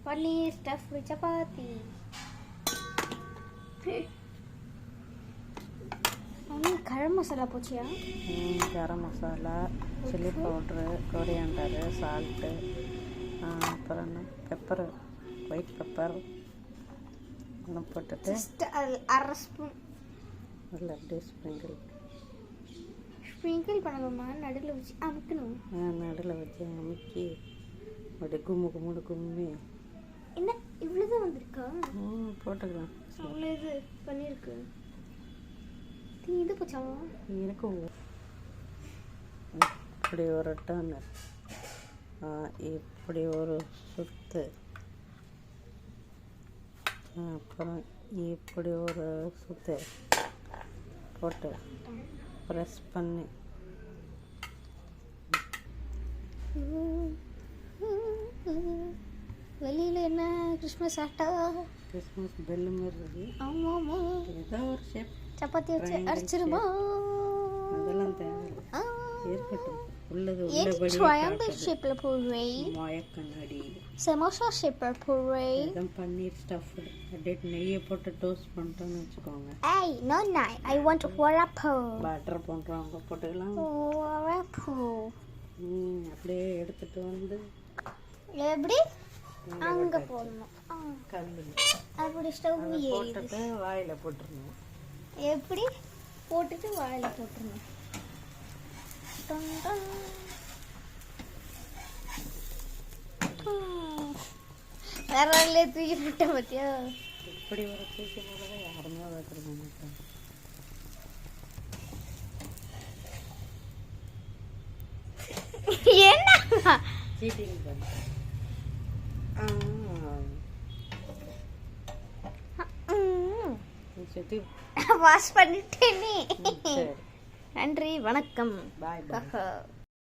பன்னீர் stuff chapati. Garam masala போச்சியா? Garam masala, chilli powder, coriander, salt, அப்புறம் என்ன pepper, white pepper ஒன்று போட்டுட்டு அரை ஸ்பூன் அதில் அப்படியே ஸ்ப்ரிங்கிள் பண்ணணுமா? நடுவில் வச்சு அமுக்கணும். நடுவில் வச்சு அமுக்கி அப்படியே கும்மி என்ன இவ்வளோதான் வந்திருக்கா? போட்டுக்கலாம். அவ்வளோ இது பண்ணியிருக்கு. இது போச்சாமா? இருக்கும். இப்படி ஒரு டர்னு, இப்படி ஒரு சுத்து, அப்புறம் இப்படி ஒரு சுத்து போட்டு ப்ரெஸ் பண்ணி வெளியில் என்ன கிறிஸ்மஸ் ஆட்டா? கிறிஸ்மஸ் பெல்லு மாதிரி இருக்கு. ஆமாம் ஆமாம். ஏதோ ஒரு ஷேப் சப்பாத்தி வச்சு அடிச்சிருமா? அதெல்லாம் தேவை இருக்கட்டும். உள்ளது ட்ரையாங்கிள் ஷேப்பில் போடுறேன். மயக்கண்ணாடி சமோசா ஷேப்பில் போடுறேன். இதான் பன்னீர் ஸ்டஃப். அப்படியே நெய்யை போட்டு டோஸ்ட் பண்ணிட்டோன்னு வச்சுக்கோங்க. ஏய் நோ நாய், ஐ வாண்ட் வரப்போ. பட்டர் பண்ணுறவங்க போட்டுக்கலாம். வரப்போ அப்படியே எடுத்துட்டு வந்து எப்படி அங்கே போடணும். கல்லு அப்படி ஸ்டவ் போட்டுட்டு வாயில் போட்டுருணும். எப்படி போட்டுட்டு வாயில் போட்டுருணும். வேற தூக்கி போட்ட பார்த்தியா? இப்படி ஒரு தூக்கி போடுறத யாருமே வைக்கிறது மாட்டாங்க. என்ன சீட்டிங் பண்ண சுற்றி வாஷ் பண்ணிட்டேனே. சரி, நன்றி, வணக்கம். பாய் பாய்.